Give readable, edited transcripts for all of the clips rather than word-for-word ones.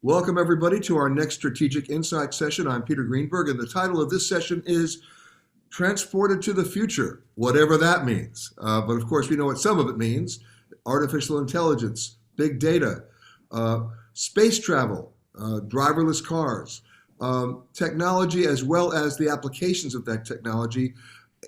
Welcome everybody to our next Strategic Insight session. I'm Peter Greenberg, and the title of this session is Transported to the Future, whatever that means. But of course, we know what some of it means: artificial intelligence, big data, space travel, driverless cars, technology, as well as the applications of that technology,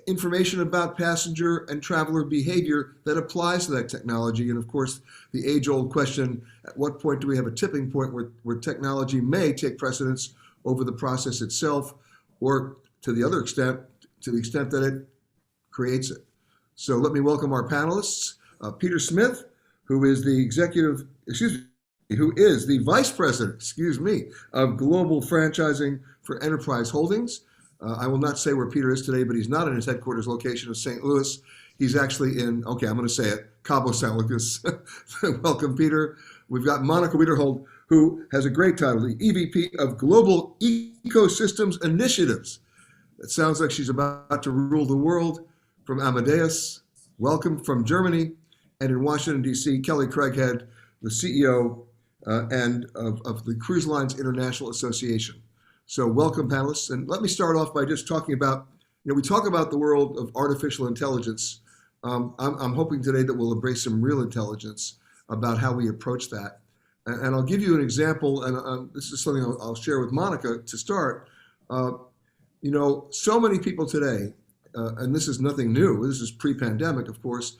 information about passenger and traveler behavior that applies to that technology, and of course, the age-old question, at what point do we have a tipping point where technology may take precedence over the process itself, or to the extent that it creates it. So let me welcome our panelists. Peter Smith, who is the Vice President, of Global Franchising for Enterprise Holdings. I will not say where Peter is today, but he's not in his headquarters location of St. Louis. He's actually in, I'm going to say it, Cabo San Lucas. Welcome, Peter. We've got Monika Wiederhold, who has a great title, the EVP of Global Ecosystems Initiatives. It sounds like she's about to rule the world, from Amadeus. Welcome from Germany. And in Washington, D.C., Kelly Craighead, the CEO and of the Cruise Lines International Association. So welcome, panelists. And let me start off by just talking about, we talk about the world of artificial intelligence. I'm hoping today that we'll embrace some real intelligence about how we approach that. And I'll give you an example, and this is something I'll share with Monika to start. So many people today, and this is nothing new, this is pre-pandemic, of course,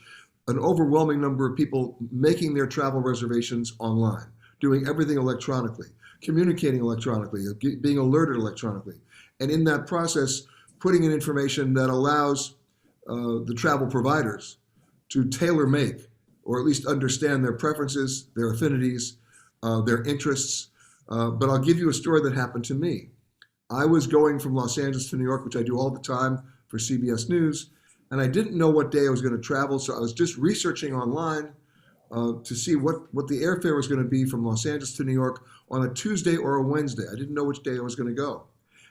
an overwhelming number of people making their travel reservations online, doing everything electronically, communicating electronically, being alerted electronically, and in that process, putting in information that allows the travel providers to tailor-make, or at least understand their preferences, their affinities, their interests. But I'll give you a story that happened to me. I was going from Los Angeles to New York, which I do all the time for CBS News, and I didn't know what day I was going to travel, so I was just researching online to see what the airfare was going to be from Los Angeles to New York on a Tuesday or a Wednesday. I didn't know which day I was going to go.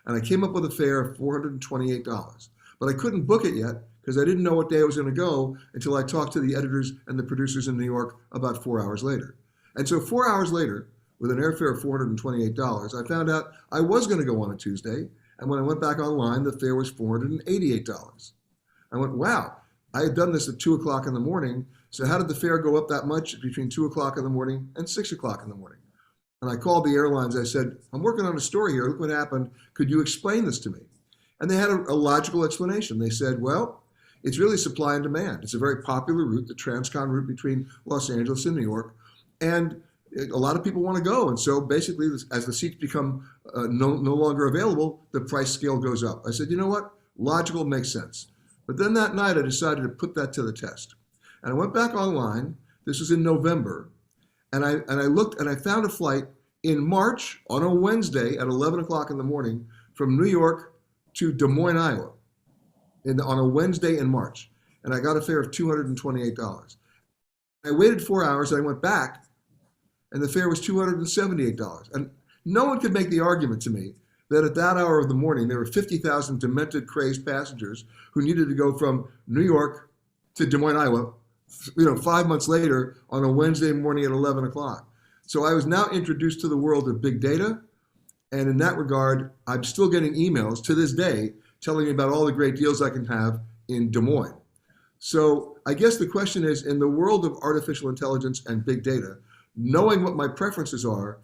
And I came up with a fare of $428. But I couldn't book it yet because I didn't know what day I was going to go until I talked to the editors and the producers in New York about 4 hours later. And so 4 hours later, with an airfare of $428, I found out I was going to go on a Tuesday. And when I went back online, the fare was $488. I went, wow, I had done this at 2 o'clock in the morning. So how did the fare go up that much between 2 o'clock in the morning and 6 o'clock in the morning? And I called the airlines. I said, I'm working on a story here. Look what happened. Could you explain this to me? And they had a logical explanation. They said, well, it's really supply and demand. It's a very popular route, the transcon route between Los Angeles and New York. And a lot of people want to go. And so basically, as the seats become no longer available, the price scale goes up. I said, you know what? Logical, makes sense. But then that night, I decided to put that to the test. And I went back online. This was in November. And I looked and I found a flight in March on a Wednesday at 11 o'clock in the morning from New York to Des Moines, Iowa, on a Wednesday in March. And I got a fare of $228. I waited 4 hours and I went back and the fare was $278. And no one could make the argument to me that at that hour of the morning, there were 50,000 demented, crazed passengers who needed to go from New York to Des Moines, Iowa, 5 months later on a Wednesday morning at 11 o'clock. So I was now introduced to the world of big data. And in that regard, I'm still getting emails to this day telling me about all the great deals I can have in Des Moines. So I guess the question is, in the world of artificial intelligence and big data, knowing what my preferences are,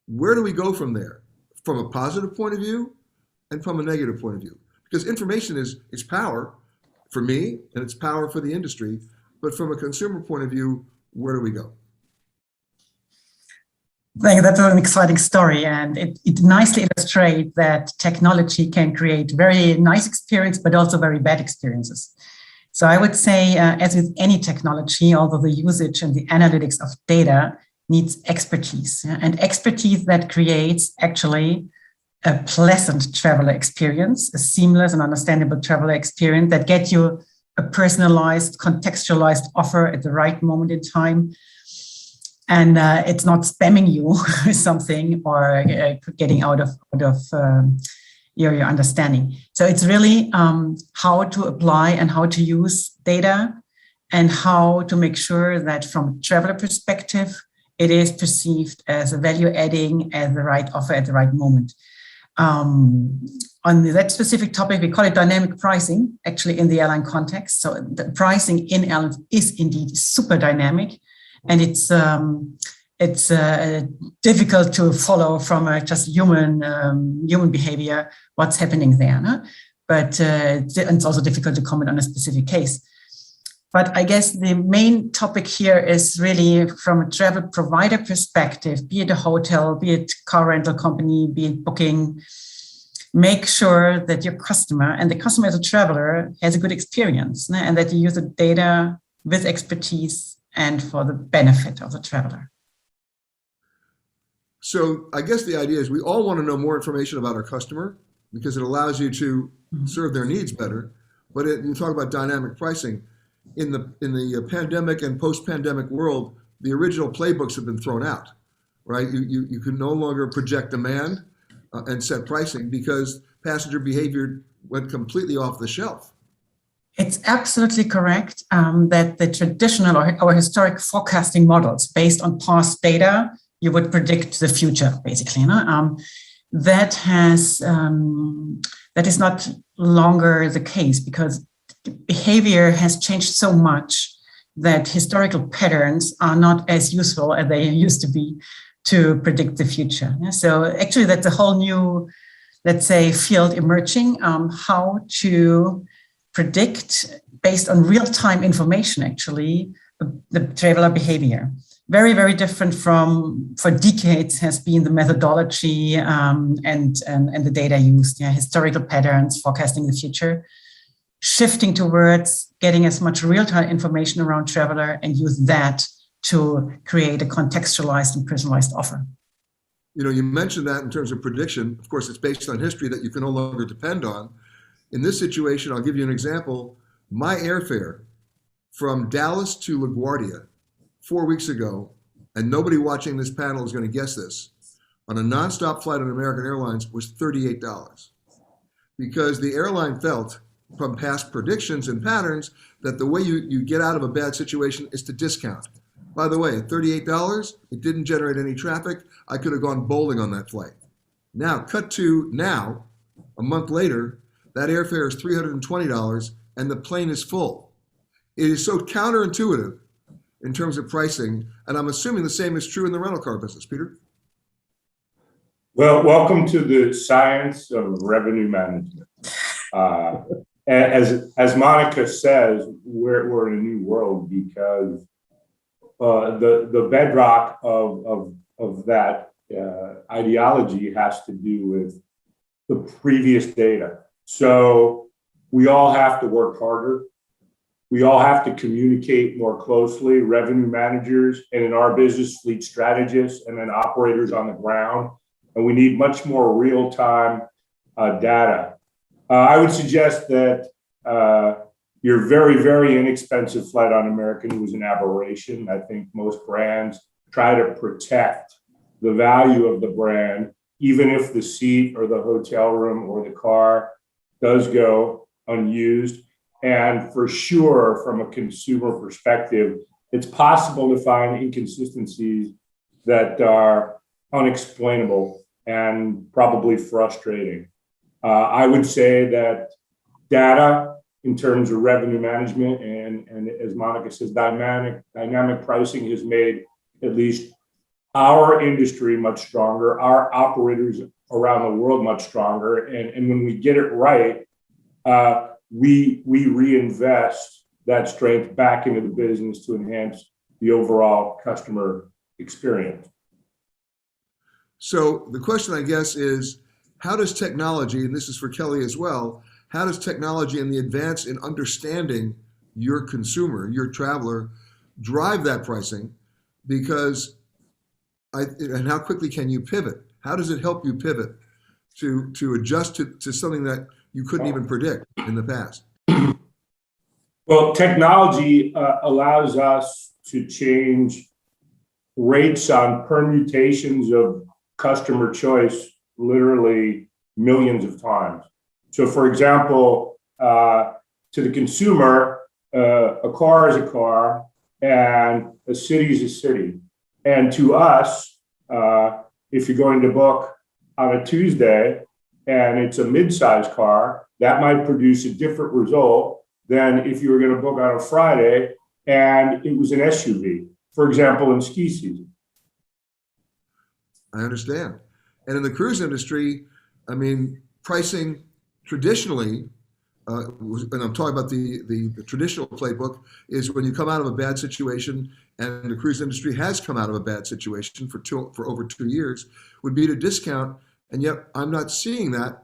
where do we go from there? From a positive point of view and from a negative point of view? Because information is power for me and it's power for the industry. But from a consumer point of view, where do we go? I think that's an exciting story, and it nicely illustrates that technology can create very nice experience, but also very bad experiences. So I would say, as with any technology, although the usage and the analytics of data needs expertise, and expertise that creates actually a pleasant traveler experience, a seamless and understandable traveler experience that gets you a personalized, contextualized offer at the right moment in time. And it's not spamming you with something or getting out of your understanding. So it's really how to apply and how to use data and how to make sure that from a traveler perspective, it is perceived as a value adding at the right offer at the right moment. On that specific topic, we call it dynamic pricing, actually in the airline context. So the pricing in airlines is indeed super dynamic, and it's difficult to follow from just human behavior what's happening there. No? But it's also difficult to comment on a specific case. But I guess the main topic here is really from a travel provider perspective, be it a hotel, be it car rental company, be it booking, make sure that your customer, and the customer as a traveler, has a good experience, and that you use the data with expertise and for the benefit of the traveler. So I guess the idea is we all want to know more information about our customer because it allows you to serve their needs better. But you talk about dynamic pricing. In the pandemic and post-pandemic world, the original playbooks have been thrown out, right? You can no longer project demand and set pricing because passenger behavior went completely off the shelf. It's absolutely correct that the traditional or historic forecasting models based on past data, you would predict the future, basically. That is not longer the case because behavior has changed so much that historical patterns are not as useful as they used to be to predict the future. So actually that's a whole new, let's say, field emerging, how to predict based on real-time information, actually, the traveler behavior. Very, very different from, for decades, has been the methodology and the data used, historical patterns, forecasting the future, shifting towards getting as much real-time information around traveler and use that to create a contextualized and personalized offer. You know, you mentioned that in terms of prediction. Of course, it's based on history that you can no longer depend on. In this situation, I'll give you an example. My airfare from Dallas to LaGuardia 4 weeks ago, and nobody watching this panel is going to guess this, on a nonstop flight on American Airlines was $38 because the airline felt from past predictions and patterns that the way you get out of a bad situation is to discount. By the way, at $38, it didn't generate any traffic. I could have gone bowling on that flight. Now, cut to now, a month later, that airfare is $320 and the plane is full. It is so counterintuitive in terms of pricing, and I'm assuming the same is true in the rental car business. Peter? Well, welcome to the science of revenue management. As Monika says, we're in a new world because the bedrock of that ideology has to do with the previous data. So we all have to work harder. We all have to communicate more closely, revenue managers, and in our business, fleet strategists, and then operators on the ground. And we need much more real-time data. I would suggest that your very, very inexpensive flight on American was an aberration. I think most brands try to protect the value of the brand, even if the seat or the hotel room or the car does go unused. And for sure, from a consumer perspective, it's possible to find inconsistencies that are unexplainable and probably frustrating. I would say that data in terms of revenue management and as Monika says, dynamic pricing has made at least our industry much stronger, our operators around the world much stronger. And when we get it right, we reinvest that strength back into the business to enhance the overall customer experience. So the question, I guess, is how does technology, and this is for Kelly as well, how does technology and the advance in understanding your consumer, your traveler, drive that pricing? Because, and how quickly can you pivot? How does it help you pivot to adjust to something that you couldn't even predict in the past? Well, technology allows us to change rates on permutations of customer choice literally millions of times. So for example, to the consumer, a car is a car and a city is a city. And to us, if you're going to book on a Tuesday and it's a mid-sized car, that might produce a different result than if you were going to book on a Friday and it was an SUV, for example, in ski season. I understand. And in the cruise industry, I mean, pricing traditionally, and I'm talking about the traditional playbook, is when you come out of a bad situation, and the cruise industry has come out of a bad situation for over 2 years, would be to discount, and yet I'm not seeing that.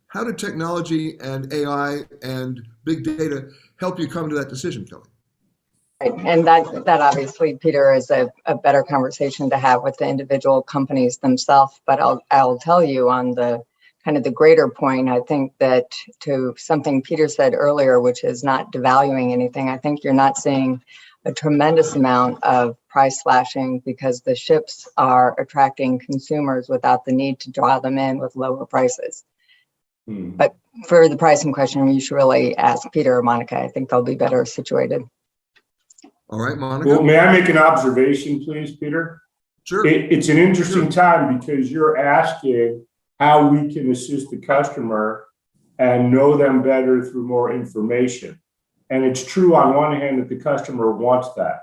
How did technology and AI and big data help you come to that decision, Kelly? Right. And that obviously, Peter, is a better conversation to have with the individual companies themselves. But I'll tell you on the kind of the greater point, I think that to something Peter said earlier, which is not devaluing anything, I think you're not seeing a tremendous amount of price slashing because the ships are attracting consumers without the need to draw them in with lower prices. But for the pricing question, you should really ask Peter or Monika. I think they'll be better situated. All right, Monika. Well, may I make an observation, please, Peter? Sure. It's an interesting time because you're asking how we can assist the customer and know them better through more information. And it's true on one hand that the customer wants that.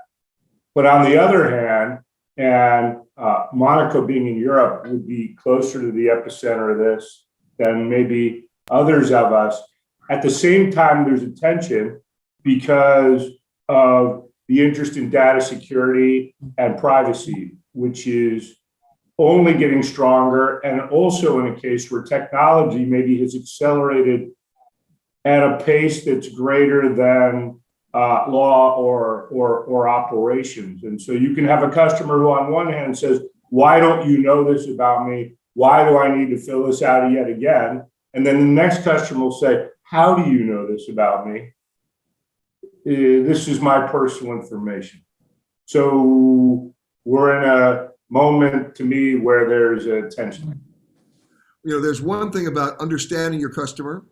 But on the other hand, and Monika being in Europe would be closer to the epicenter of this than maybe others of us. At the same time, there's a tension because of the interest in data security and privacy, which is only getting stronger, and also in a case where technology maybe has accelerated at a pace that's greater than law or operations. And so you can have a customer who on one hand says, why don't you know this about me? Why do I need to fill this out yet again? And then the next customer will say, how do you know this about me? This is my personal information. So we're in a moment to me where there's a tension. You know, there's one thing about understanding your customer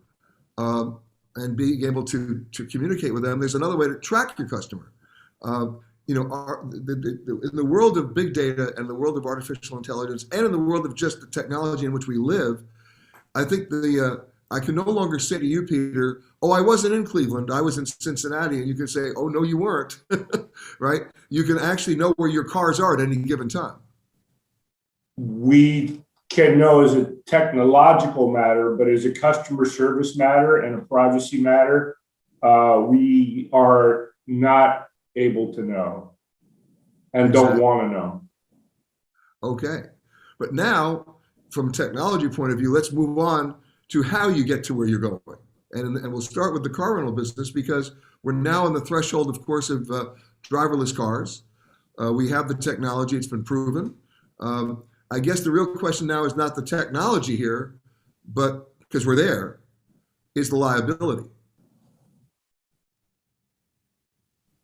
and being able to communicate with them. There's another way to track your customer. You know, in the world of big data and the world of artificial intelligence and in the world of just the technology in which we live, I think I can no longer say to you, Peter, oh, I wasn't in Cleveland, I was in Cincinnati, and you can say, oh, no, you weren't, right? You can actually know where your cars are at any given time. We can know as a technological matter, but as a customer service matter and a privacy matter, we are not able to know and don't want to know. Okay. But now, from a technology point of view, let's move on to how you get to where you're going. And we'll start with the car rental business because we're now on the threshold, of course, of driverless cars. We have the technology, it's been proven. I guess the real question now is not the technology here, but because we're there, is the liability.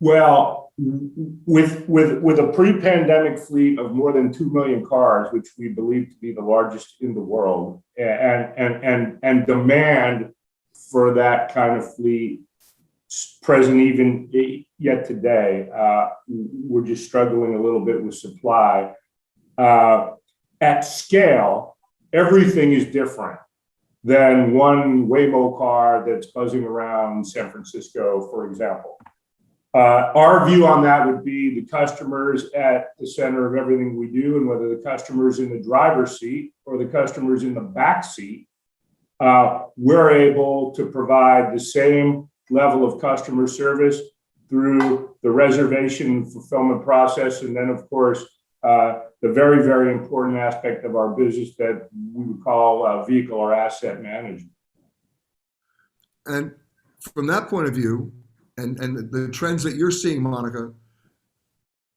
Well, with a pre-pandemic fleet of more than 2 million cars, which we believe to be the largest in the world, and demand for that kind of fleet present even yet today, we're just struggling a little bit with supply. At scale, everything is different than one Waymo car that's buzzing around San Francisco, for example. Our view on that would be the customer's at the center of everything we do, and whether the customer's in the driver's seat or the customer's in the back seat, we're able to provide the same level of customer service through the reservation and fulfillment process. And then, of course, the very, very important aspect of our business that we would call vehicle or asset management. And from that point of view, and the trends that you're seeing, Monika,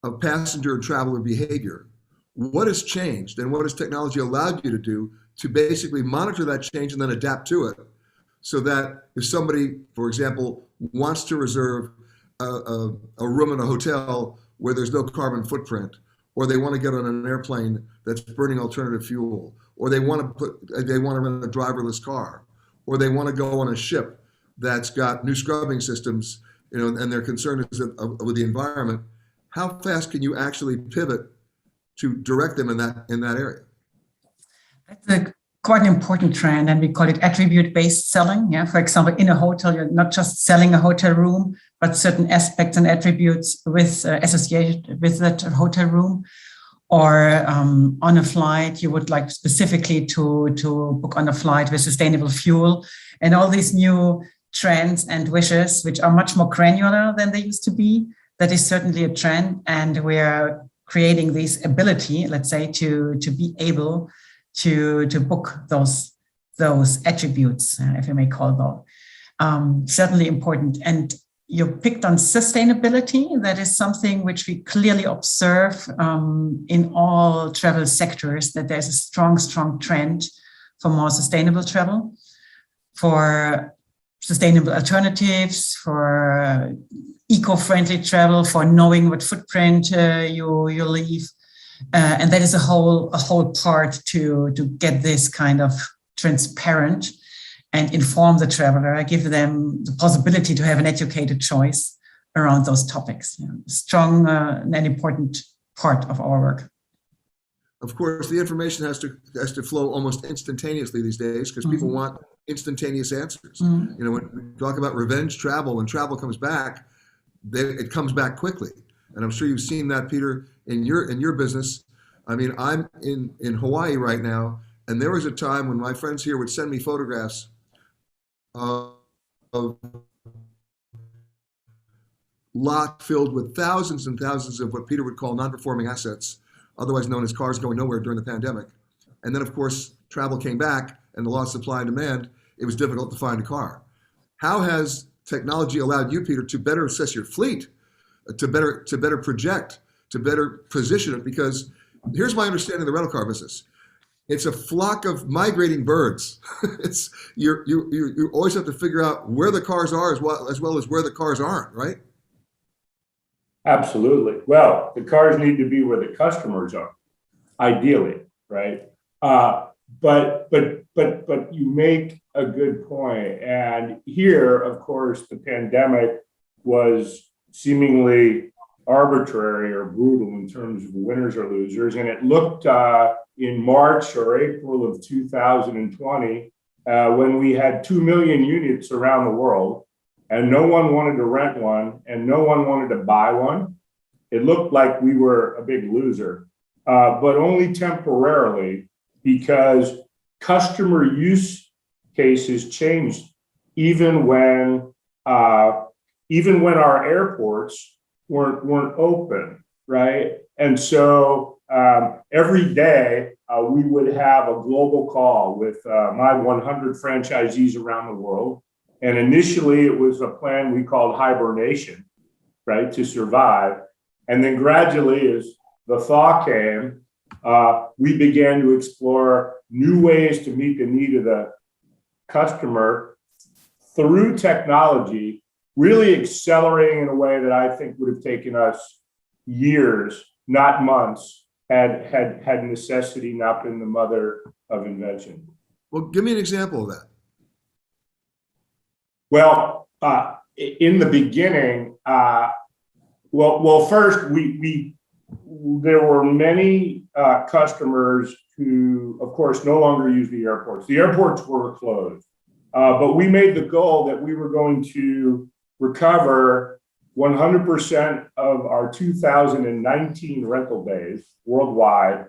of passenger and traveler behavior, what has changed and what has technology allowed you to do to basically monitor that change and then adapt to it so that if somebody, for example, wants to reserve a room in a hotel where there's no carbon footprint, or they want to get on an airplane that's burning alternative fuel, or they want to rent a driverless car, or they want to go on a ship that's got new scrubbing systems, you know, and their concern is with the environment. How fast can you actually pivot to direct them in that area? That's quite an important trend, and we call it attribute-based selling. Yeah, for example, in a hotel, you're not just selling a hotel room, but certain aspects and attributes with associated with that hotel room. Or on a flight, you would like specifically to book on a flight with sustainable fuel, and all these new trends and wishes, which are much more granular than they used to be. That is certainly a trend, and we're creating this ability, let's say, to be able to book those attributes, if you may call them. Certainly important. And you picked on sustainability. That is something which we clearly observe in all travel sectors, that there's a strong trend for more sustainable travel, for sustainable alternatives, for eco-friendly travel, for knowing what footprint you leave. And that is a whole part to get this kind of transparent and inform the traveler, give them the possibility to have an educated choice around those topics. Yeah, strong and important part of our work. Of course, the information has to flow almost instantaneously these days, because people want instantaneous answers. You know, when we talk about revenge travel, when travel comes back, it comes back quickly. And I'm sure you've seen that, Peter, in your business. I mean, I'm in Hawaii right now, and there was a time when my friends here would send me photographs of lot filled with thousands and thousands of what Peter would call non-performing assets, otherwise known as cars going nowhere during the pandemic. And then, of course, travel came back, and the law of supply and demand, it was difficult to find a car. How has technology allowed you, Peter, to better assess your fleet, to better project, to better position it? Because here's my understanding of the rental car business. It's a flock of migrating birds. You always have to figure out where the cars are as well as where the cars aren't, right? Absolutely. Well, the cars need to be where the customers are, ideally, right? But you make a good point. And here, of course, the pandemic was seemingly arbitrary or brutal in terms of winners or losers. And it looked in March or April of 2020, when we had 2 million units around the world, and no one wanted to rent one and no one wanted to buy one. It looked like we were a big loser, but only temporarily, because customer use cases changed even when our airports weren't open, right? And so every day we would have a global call with my 100 franchisees around the world. And initially it was a plan we called hibernation, right, to survive. And then gradually, as the thaw came, we began to explore new ways to meet the need of the customer through technology, really accelerating in a way that I think would have taken us years, not months, had necessity not been the mother of invention. Well, give me an example of that. Well, in the beginning, first there were many customers who, of course, no longer use the airports. The airports were closed, but we made the goal that we were going to recover 100% of our 2019 rental days worldwide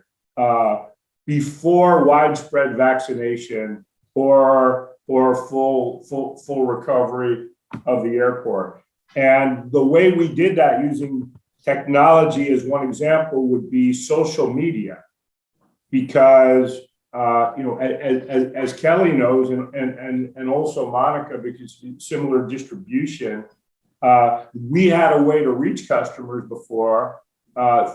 before widespread vaccination or full recovery of the airport. And the way we did that using technology as one example would be social media, because as Kelly knows, and also Monika, because similar distribution, we had a way to reach customers before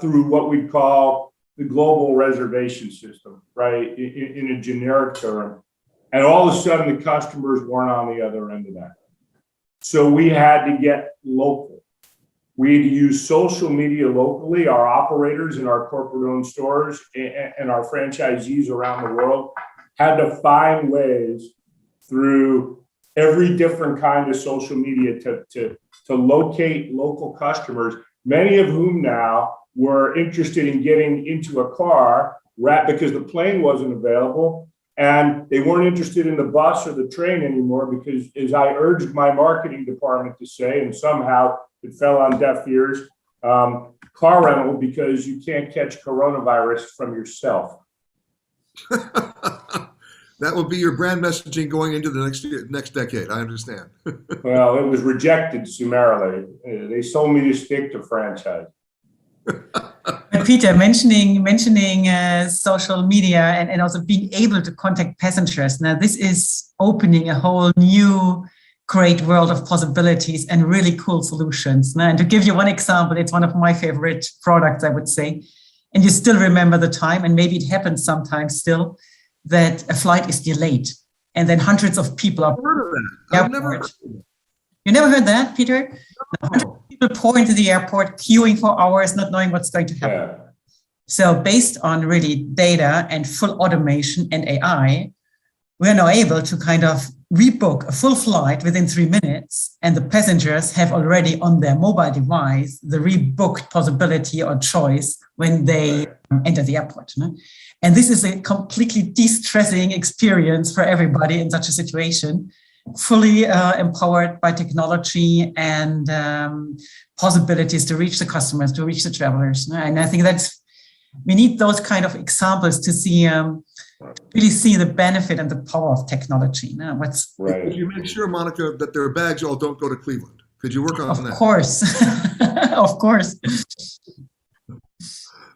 through what we call the global reservation system, right, in a generic term. And all of a sudden, the customers weren't on the other end of that. So we had to get local. We had to use social media locally. Our operators in our corporate-owned stores and our franchisees around the world had to find ways through every different kind of social media to locate local customers, many of whom now were interested in getting into a car because the plane wasn't available. And they weren't interested in the bus or the train anymore because, as I urged my marketing department to say, and somehow it fell on deaf ears, car rental because you can't catch coronavirus from yourself. That will be your brand messaging going into the next decade. I understand. Well, it was rejected summarily. They sold me the stick to franchise. Peter, mentioning social media and also being able to contact passengers. Now, this is opening a whole new great world of possibilities and really cool solutions. Now, and to give you one example, it's one of my favorite products, I would say. And you still remember the time, and maybe it happens sometimes still, that a flight is delayed. And then hundreds of people are... I've heard of that. I've never heard of that. You never heard that, Peter? No. People pour into the airport, queuing for hours, not knowing what's going to happen. Yeah. So based on really data and full automation and AI, we're now able to kind of rebook a full flight within 3 minutes, and the passengers have already on their mobile device the rebooked possibility or choice when they enter the airport. No? And this is a completely de-stressing experience for everybody in such a situation, fully empowered by technology and possibilities to reach the customers, to reach the travelers. And I think we need those kind of examples to see, really see the benefit and the power of technology. Now, Right. Could you make sure, Monika, that their bags all don't go to Cleveland? Could you work on that? Of course, of course.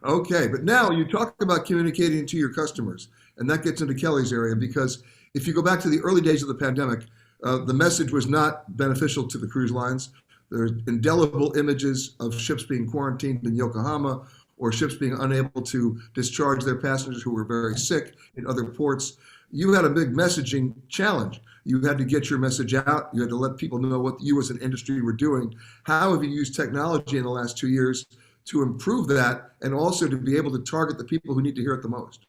Okay, but now you talk about communicating to your customers, and that gets into Kelly's area, because if you go back to the early days of the pandemic, the message was not beneficial to the cruise lines. There's indelible images of ships being quarantined in Yokohama, or ships being unable to discharge their passengers who were very sick in other ports. You had a big messaging challenge. You had to get your message out. You had to let people know what you as an industry were doing. How have you used technology in the last 2 years to improve that, and also to be able to target the people who need to hear it the most?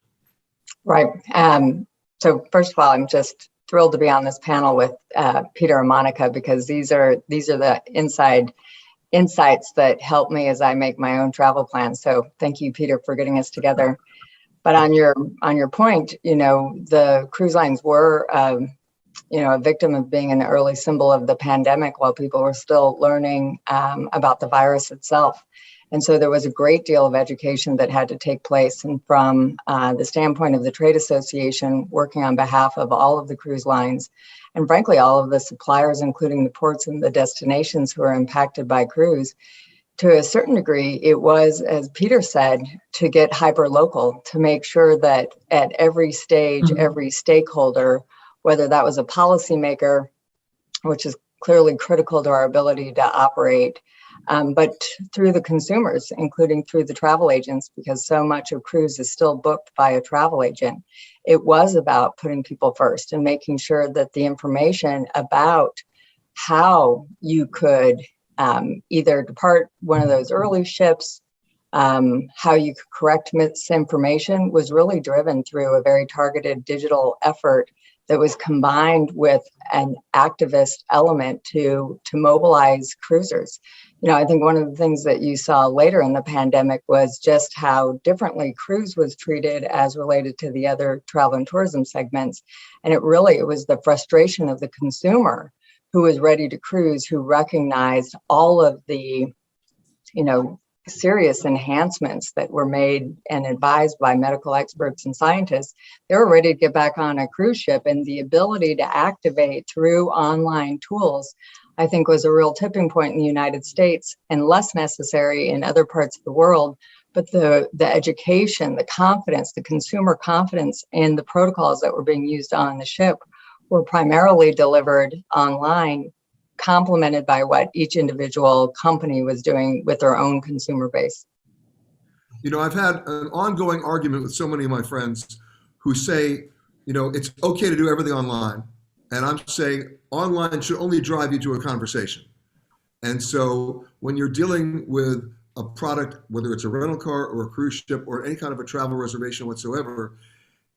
Right. So first of all, I'm just thrilled to be on this panel with Peter and Monika, because these are the inside insights that help me as I make my own travel plans. So thank you, Peter, for getting us together. But on your point, the cruise lines were, a victim of being an early symbol of the pandemic while people were still learning about the virus itself. And so there was a great deal of education that had to take place. And from the standpoint of the trade association, working on behalf of all of the cruise lines, and frankly, all of the suppliers, including the ports and the destinations who are impacted by cruise, to a certain degree, it was, as Peter said, to get hyper-local, to make sure that at every stage, every stakeholder, whether that was a policymaker, which is clearly critical to our ability to operate, but through the consumers, including through the travel agents, because so much of cruise is still booked by a travel agent. It was about putting people first and making sure that the information about how you could either depart one of those early ships, how you could correct misinformation, was really driven through a very targeted digital effort that was combined with an activist element to mobilize cruisers. I think one of the things that you saw later in the pandemic was just how differently cruise was treated as related to the other travel and tourism segments. And it was the frustration of the consumer who was ready to cruise, who recognized all of the, serious enhancements that were made and advised by medical experts and scientists. They were ready to get back on a cruise ship, and the ability to activate through online tools, I think, was a real tipping point in the United States and less necessary in other parts of the world. But the education, the confidence, the consumer confidence in the protocols that were being used on the ship were primarily delivered online, complemented by what each individual company was doing with their own consumer base. I've had an ongoing argument with so many of my friends who say, it's okay to do everything online. And I'm saying online should only drive you to a conversation. And so when you're dealing with a product, whether it's a rental car or a cruise ship or any kind of a travel reservation whatsoever,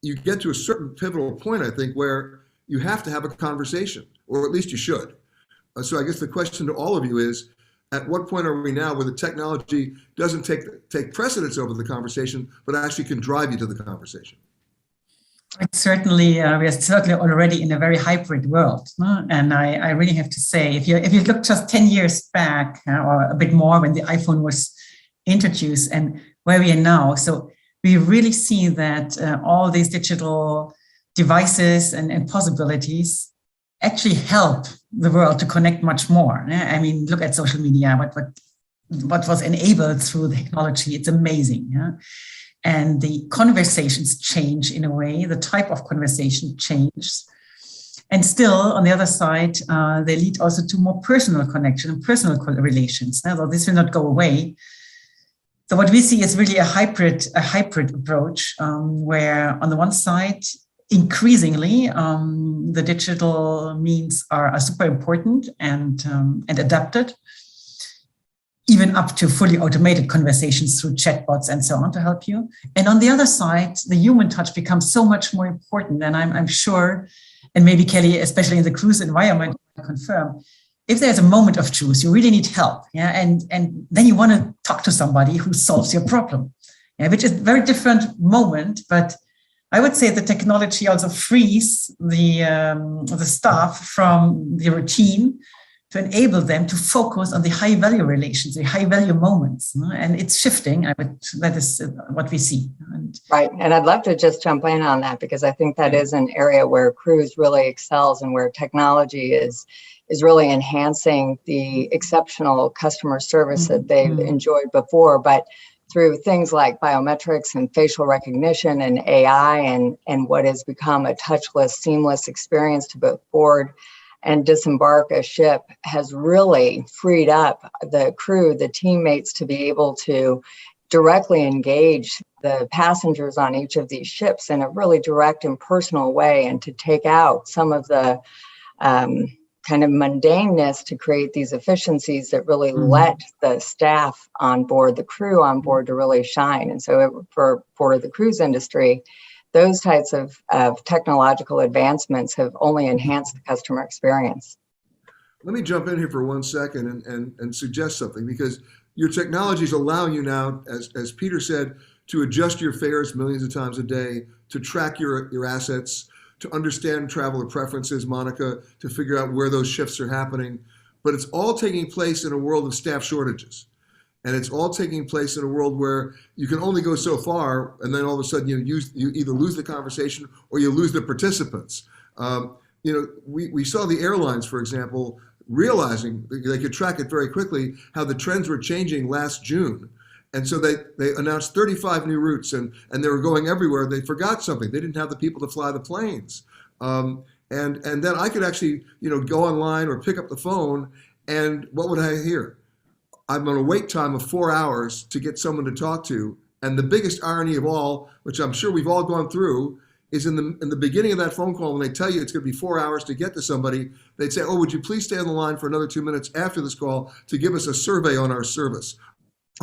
you get to a certain pivotal point, I think, where you have to have a conversation, or at least you should. So I guess the question to all of you is, At what point are we now where the technology doesn't take precedence over the conversation, but actually can drive you to the conversation? Certainly, we are certainly already in a very hybrid world, no? And I really have to say, if you look just 10 years back or a bit more when the iPhone was introduced and where we are now, so we really see that all these digital devices and possibilities actually help the world to connect much more. I mean, look at social media, what was enabled through the technology, it's amazing. Yeah? And the conversations change in a way, the type of conversation changes. And still, on the other side, they lead also to more personal connection and personal relations. Now, this will not go away. So what we see is really a hybrid approach, where on the one side, increasingly, the digital means are super important and adapted, even up to fully automated conversations through chatbots and so on to help you. And on the other side, the human touch becomes so much more important. And I'm sure, and maybe Kelly, especially in the cruise environment, confirm, if there's a moment of truth, you really need help. Yeah, and then you want to talk to somebody who solves your problem, yeah, which is a very different moment. But I would say the technology also frees the staff from the routine to enable them to focus on the high value relations, the high value moments. And it's shifting. That is what we see. Right. And I'd love to just jump in on that, because I think that is an area where cruise really excels and where technology is really enhancing the exceptional customer service that they've enjoyed before. But through things like biometrics and facial recognition and AI and what has become a touchless, seamless experience to both board and disembark a ship has really freed up the crew, the teammates, to be able to directly engage the passengers on each of these ships in a really direct and personal way, and to take out some of the kind of mundaneness to create these efficiencies that really let the staff on board, the crew on board, to really shine. And so for the cruise industry, those types of technological advancements have only enhanced the customer experience. Let me jump in here for 1 second and suggest something, because your technology is allowing you now, as Peter said, to adjust your fares millions of times a day, to track your assets, to understand traveler preferences, Monika, to figure out where those shifts are happening. But it's all taking place in a world of staff shortages. And it's all taking place in a world where you can only go so far, and then all of a sudden you either lose the conversation or you lose the participants. We saw the airlines, for example, realizing they could track it very quickly, how the trends were changing last June. And so they announced 35 new routes, and they were going everywhere. They forgot something. They didn't have the people to fly the planes. And then I could actually go online or pick up the phone, and what would I hear? I'm on a wait time of 4 hours to get someone to talk to. And the biggest irony of all, which I'm sure we've all gone through, is in the beginning of that phone call, when they tell you it's going to be 4 hours to get to somebody, they'd say, "Oh, would you please stay on the line for another 2 minutes after this call to give us a survey on our service?"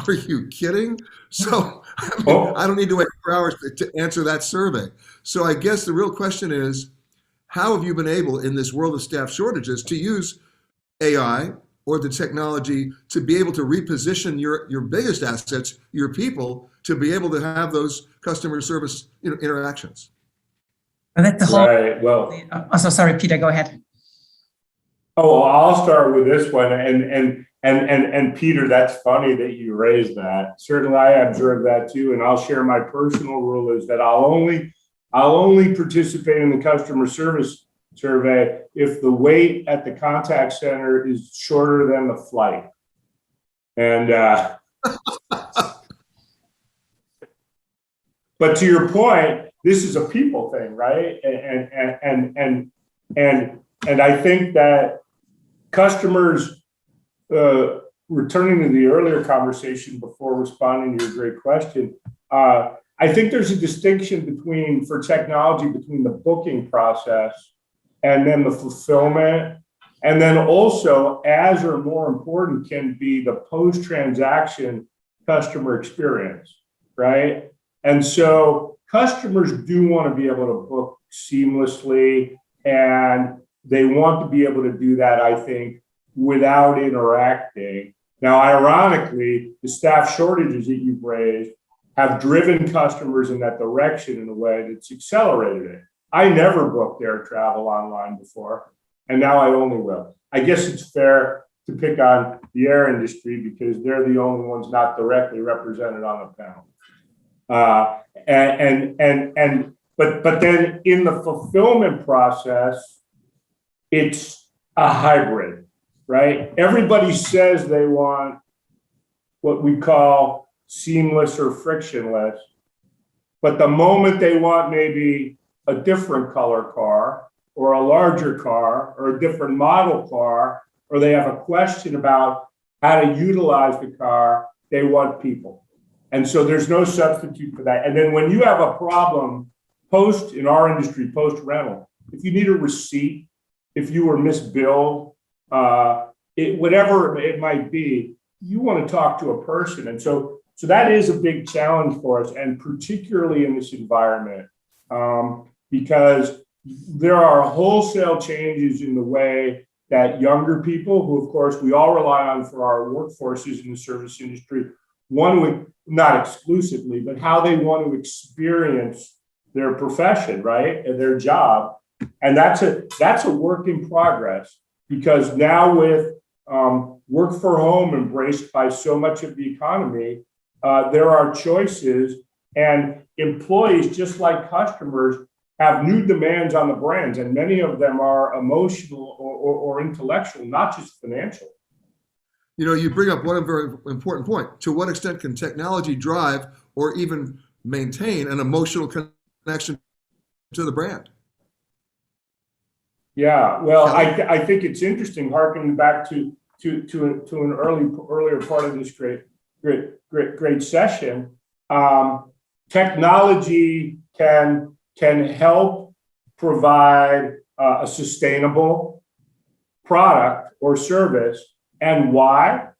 Are you kidding? So I don't need to wait 4 hours to answer that survey. So I guess the real question is, how have you been able in this world of staff shortages to use AI or the technology to be able to reposition your biggest assets, your people, to be able to have those customer service interactions? And that's the whole. Right. Well. Also, sorry, Peter, go ahead. Oh, I'll start with this one, and Peter, that's funny that you raised that. Certainly, I observed that too, and I'll share my personal rule is that I'll only participate in the customer service survey if the wait at the contact center is shorter than the flight. And but to your point, this is a people thing, right? And I think that customers, returning to the earlier conversation before responding to your great question, I think there's a distinction for technology between the booking process and then the fulfillment. And then also, as or more important, can be the post-transaction customer experience, right? And so customers do want to be able to book seamlessly, and they want to be able to do that, I think, without interacting. Now, ironically, the staff shortages that you've raised have driven customers in that direction in a way that's accelerated it. I never booked air travel online before, and now I only will. I guess it's fair to pick on the air industry because they're the only ones not directly represented on the panel. But then in the fulfillment process, it's a hybrid, right? Everybody says they want what we call seamless or frictionless, but the moment they want maybe a different color car or a larger car or a different model car, or they have a question about how to utilize the car, they want people. And so there's no substitute for that. And then when you have a problem in our industry, post rental, if you need a receipt, if you were misbilled, whatever it might be, you want to talk to a person. And so that is a big challenge for us, and particularly in this environment, because there are wholesale changes in the way that younger people, who of course we all rely on for our workforces in the service industry, not exclusively, but how they want to experience their profession, right, and their job. And that's a work in progress, because now with work for home embraced by so much of the economy, there are choices, and employees, just like customers, have new demands on the brands, and many of them are emotional or intellectual, not just financial. You know, you bring up one very important point. To what extent can technology drive or even maintain an emotional connection to the brand? Yeah, well, I think it's interesting, harkening back to an earlier part of this great session. Technology can help provide a sustainable product or service. And why?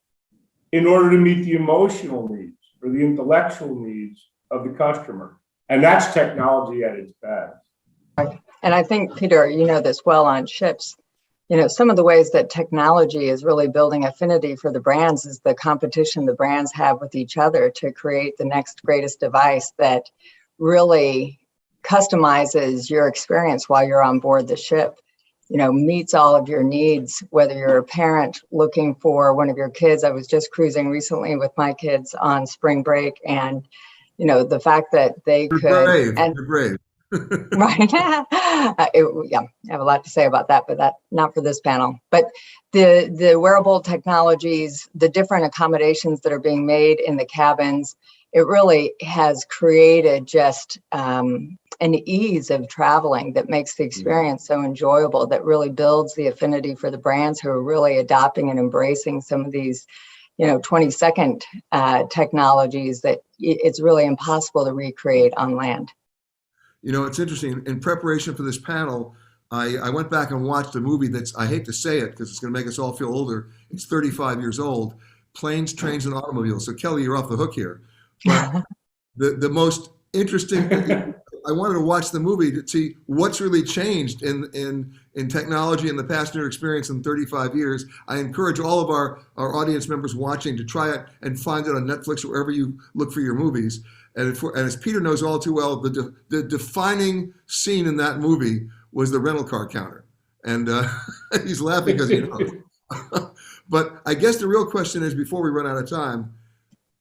In order to meet the emotional needs or the intellectual needs of the customer. And that's technology at its best. And I think, Peter, you know this well on ships. You know, some of the ways that technology is really building affinity for the brands is the competition the brands have with each other to create the next greatest device that really customizes your experience while you're on board the ship. You know, meets all of your needs, whether you're a parent looking for one of your kids. I was just cruising recently with my kids on spring break, and, you know, the fact that they You're could. brave. And, You're brave. Right. Yeah, I have a lot to say about that, but that not for this panel. But the wearable technologies, the different accommodations that are being made in the cabins, it really has created just an ease of traveling that makes the experience so enjoyable, that really builds the affinity for the brands who are really adopting and embracing some of these, you know, 20-second technologies that it's really impossible to recreate on land. You know, it's interesting. In preparation for this panel, I went back and watched a movie that's, I hate to say it because it's going to make us all feel older. It's 35 years old, Planes, Trains, and Automobiles. So Kelly, you're off the hook here. But the most interesting, I wanted to watch the movie to see what's really changed in technology and the passenger experience in 35 years. I encourage all of our audience members watching to try it and find it on Netflix or wherever you look for your movies. And as Peter knows all too well, the defining scene in that movie was the rental car counter. And he's laughing because he knows. But I guess the real question is, before we run out of time,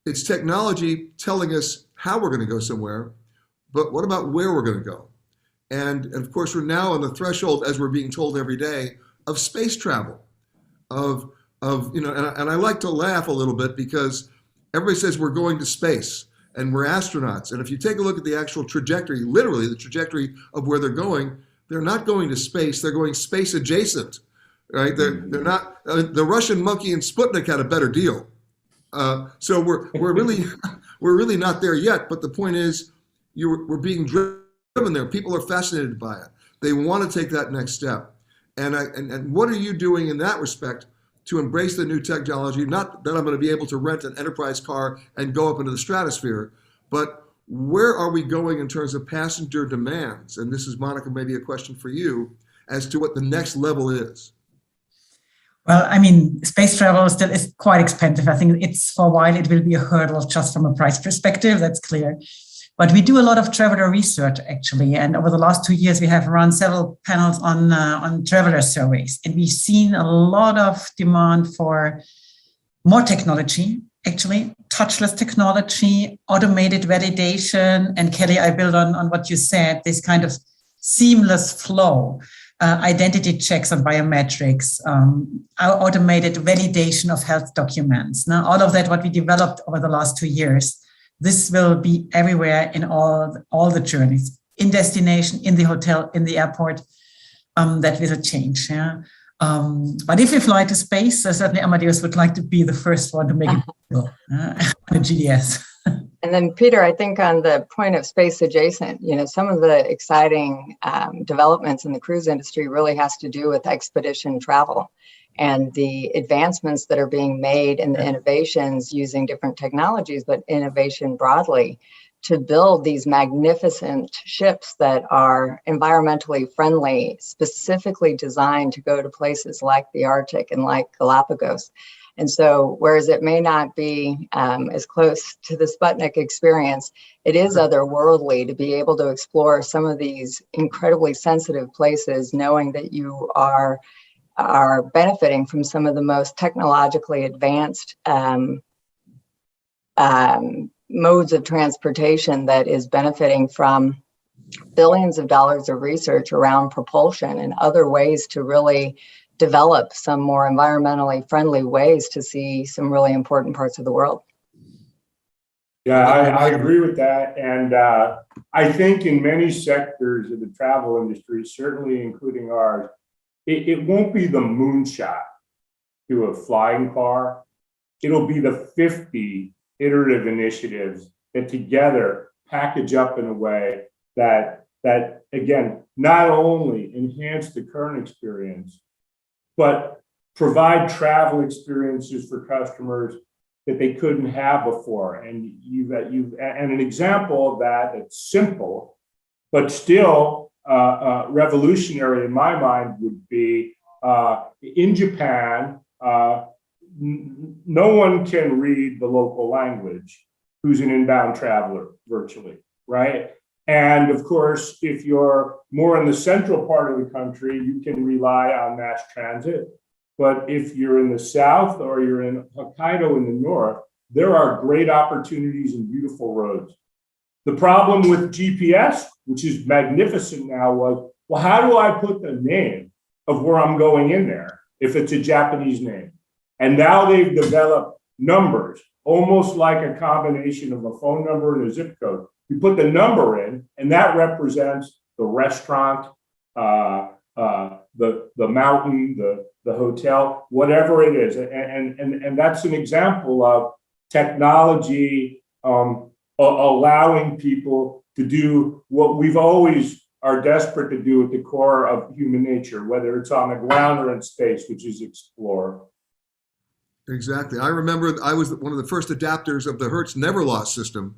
it's technology telling us how we're going to go somewhere, but what about where we're going to go? And of course, we're now on the threshold, as we're being told every day, of space travel, of you know, and I like to laugh a little bit because everybody says we're going to space and we're astronauts. And if you take a look at the actual trajectory, literally the trajectory of where they're not going to space, they're going space adjacent, right? They're not, the Russian monkey and Sputnik had a better deal. So we're really not there yet. But the point is, we're being driven there. People are fascinated by it. They want to take that next step. And what are you doing in that respect to embrace the new technology? Not that I'm going to be able to rent an enterprise car and go up into the stratosphere, but where are we going in terms of passenger demands? And this is, Monika, maybe a question for you as to what the next level is. Well, I mean, space travel still is quite expensive. I think it's for a while, it will be a hurdle just from a price perspective, that's clear. But we do a lot of traveler research, actually. And over the last 2 years, we have run several panels on traveler surveys. And we've seen a lot of demand for more technology, actually, touchless technology, automated validation. And Kelly, I build on what you said, this kind of seamless flow. Identity checks on biometrics, our automated validation of health documents. Now, all of that, what we developed over the last 2 years, this will be everywhere in all the journeys, in destination, in the hotel, in the airport. That will change. Yeah. But if we fly to space, certainly Amadeus would like to be the first one to make it possible on a GDS. And then, Peter, I think on the point of space adjacent, some of the exciting developments in the cruise industry really has to do with expedition travel and the advancements that are being made and the innovations using different technologies, but innovation broadly, to build these magnificent ships that are environmentally friendly, specifically designed to go to places like the Arctic and like Galapagos. And so, whereas it may not be as close to the Sputnik experience, it is otherworldly to be able to explore some of these incredibly sensitive places, knowing that you are benefiting from some of the most technologically advanced modes of transportation that is benefiting from billions of dollars of research around propulsion and other ways to really develop some more environmentally friendly ways to see some really important parts of the world. Yeah, I agree with that. And I think in many sectors of the travel industry, certainly including ours, it won't be the moonshot to a flying car. It'll be the 50 iterative initiatives that together package up in a way that again, not only enhance the current experience, but provide travel experiences for customers that they couldn't have before. And and an example of that that's simple, but still revolutionary in my mind would be in Japan, no one can read the local language who's an inbound traveler virtually, right? And of course, if you're more in the central part of the country, you can rely on mass transit. But if you're in the south or you're in Hokkaido in the north, there are great opportunities and beautiful roads. The problem with GPS, which is magnificent now, was, well, how do I put the name of where I'm going in there if it's a Japanese name? And now they've developed numbers, almost like a combination of a phone number and a zip code. You put the number in, and that represents the restaurant, the mountain, the hotel, whatever it is. And that's an example of technology allowing people to do what we've always are desperate to do at the core of human nature, whether it's on the ground or in space, which is explore. Exactly. I remember I was one of the first adapters of the Hertz Never Lost system.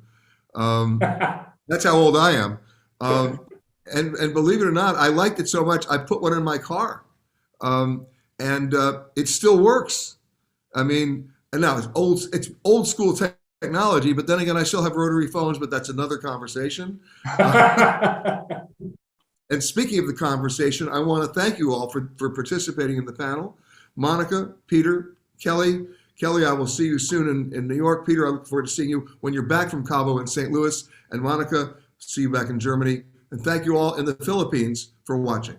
That's how old I am. And believe it or not, I liked it so much, I put one in my car. And it still works. I mean, and now it's old school technology, but then again, I still have rotary phones, but that's another conversation. And speaking of the conversation, I want to thank you all for participating in the panel. Monika, Peter, Kelly, I will see you soon in New York. Peter, I look forward to seeing you when you're back from Cabo and St. Louis. And Monika, see you back in Germany. And thank you all in the Philippines for watching.